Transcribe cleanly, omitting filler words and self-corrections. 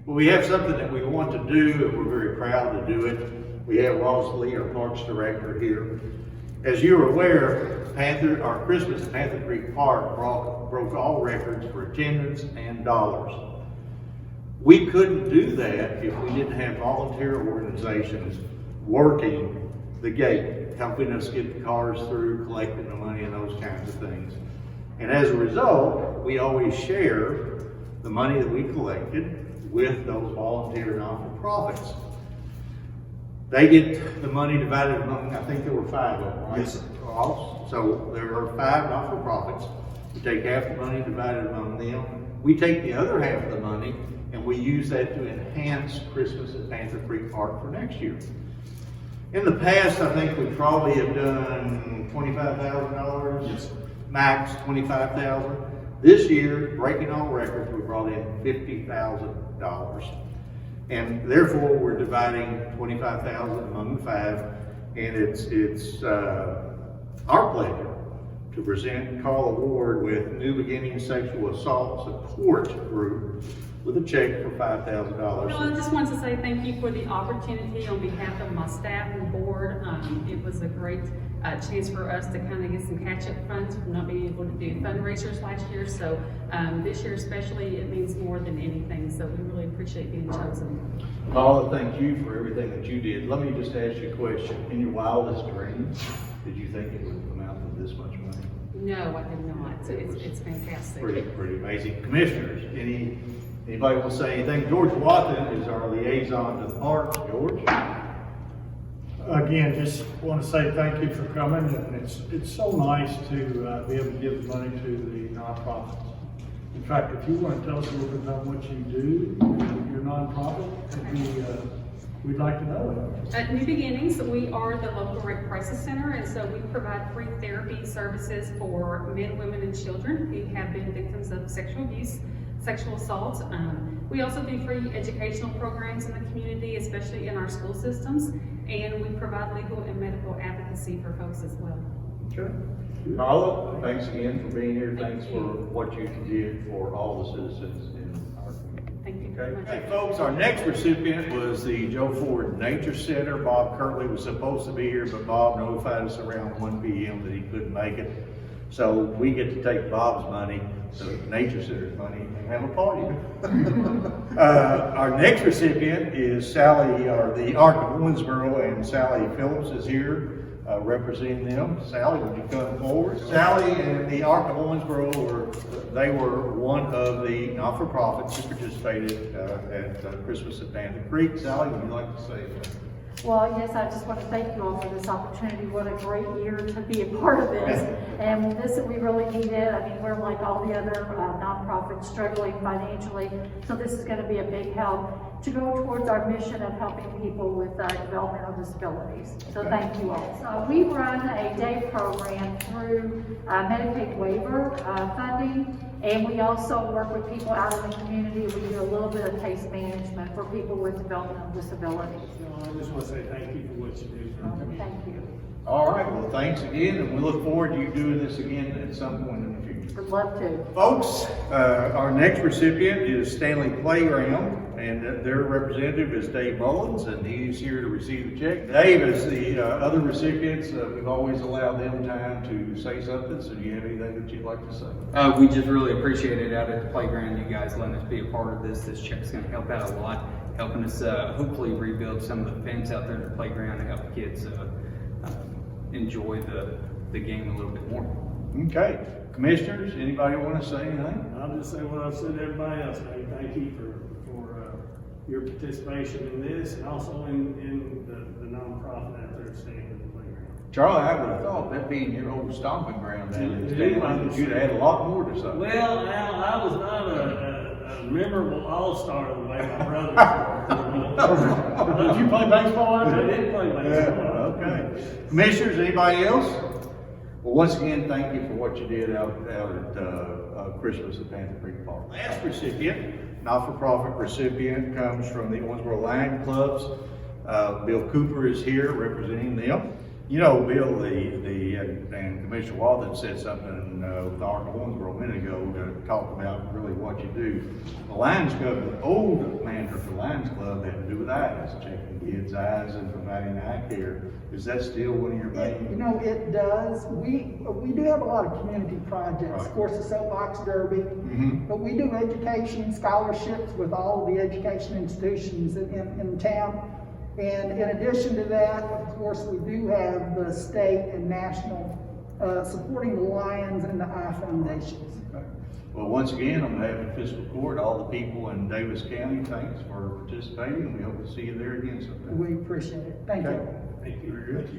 we have something that we want to do, and we're very proud to do it. We have Ross Lee, our Parks Director, here. As you're aware, our Christmas at Panther Creek Park broke all records for attendance and dollars. We couldn't do that if we didn't have volunteer organizations working the gate, helping us get the cars through, collecting the money and those kinds of things. And as a result, we always share the money that we collected with those volunteer non-for-profits. They get the money divided among, I think there were 5 of them, right? Yes, sir. So there are 5 not-for-profits. We take half the money divided among them. We take the other half of the money and we use that to enhance Christmas at Panther Creek Park for next year. In the past, I think we probably have done $25,000. Yes, sir. Max $25,000. This year, breaking all records, we brought in $50,000. And therefore, we're dividing $25,000 among the 5, and it's our pleasure to present Carl Award with New Beginning Sexual Assault Support Group with a check for $5,000. Well, I just wanted to say thank you for the opportunity on behalf of my staff and board. It was a great chance for us to kind of get some catch-up funds from not being able to do fundraisers last year. So this year especially, it means more than anything. So we really appreciate being chosen. Paula, thank you for everything that you did. Let me just ask you a question. In your wildest dreams, did you think it would amount to this much money? No, I did not. It's fantastic. Pretty amazing. Commissioners, anybody want to say anything? George Watson is our liaison to the park. George? Again, just want to say thank you for coming, and it's so nice to be able to give money to the nonprofits. In fact, if you want to tell us a little bit about what you do, your nonprofit, we'd like to know it. At New Beginnings, we are the local rape crisis center, and so we provide free therapy services for men, women, and children who have been victims of sexual abuse, sexual assault. We also do free educational programs in the community, especially in our school systems, and we provide legal and medical advocacy for folks as well. Okay. Paula, thanks again for being here. Thanks for what you did for all the citizens in our community. Thank you Okay. very much. Hey folks, our next recipient was the Joe Ford Nature Center. Bob Kirtley was supposed to be here, but Bob notified us around 1 p.m. that he couldn't make it. So we get to take Bob's money, the Nature Center's money, and have a party. Our next recipient is Sally, or the Ark of Owensboro, and Sally Phillips is here representing them. Sally, would you come forward? Sally and the Ark of Owensboro were one of the not-for-profits who participated at Christmas at Panther Creek. Sally, would you like to say anything? Well, yes, I just want to thank you all for this opportunity. What a great year to be a part of this. And this, we really need it. I mean, we're like all the other nonprofits struggling financially. So this is going to be a big help to go towards our mission of helping people with developmental disabilities. So thank you all. So we run a day program through Medicaid waiver funding. And we also work with people out in the community. We do a little bit of case management for people with developmental disabilities. I just want to say thank you for what you do. Thank you. All right, well, thanks again, and we look forward to you doing this again at some point in the future. Would love to. Folks, our next recipient is Stanley Playground, and their representative is Dave Mullins, and he's here to receive the check. Dave, as the other recipients, we've always allowed them time to say something, so do you have anything that you'd like to say? We just really appreciate it out at the playground, you guys letting us be a part of this. This check's gonna help out a lot, helping us hopefully rebuild some of the fence out there at the playground and help kids enjoy the game a little bit more. Okay, commissioners, anybody want to say anything? I'll just say what I've said to everybody else. Hey, thank you for your participation in this, and also in the nonprofit out there staying in the playground. Charlie, I would have thought that being your old stomping ground down in Stanley, that you'd have had a lot more to say. Well, Al, I was not a memorable all-star the way my brothers were. Did you play baseball? I did play baseball. Yeah, okay. Commissioners, anybody else? Well, once again, thank you for what you did out at Christmas at Panther Creek Park. Last recipient, not-for-profit recipient, comes from the Owensboro Lion Clubs. Bill Cooper is here representing them. You know, Bill, and Commissioner Walden said something, with Owensboro a minute ago, to talk about really what you do. The Lions Club, the old manager for the Lions Club had to do with eyes, checking kids' eyes and providing eye care. Is that still one of your main? You know, it does. We do have a lot of community projects. Right. Of course, the Soapbox Derby, Mhm. but we do education scholarships with all of the education institutions in town. And in addition to that, of course, we do have the state and national supporting the Lions and the Eye Foundations. Well, once again, on behalf of the Fiscal Court, all the people in Daviess County, thanks for participating, and we hope to see you there again sometime. We appreciate it. Thank you. Thank you. Very good.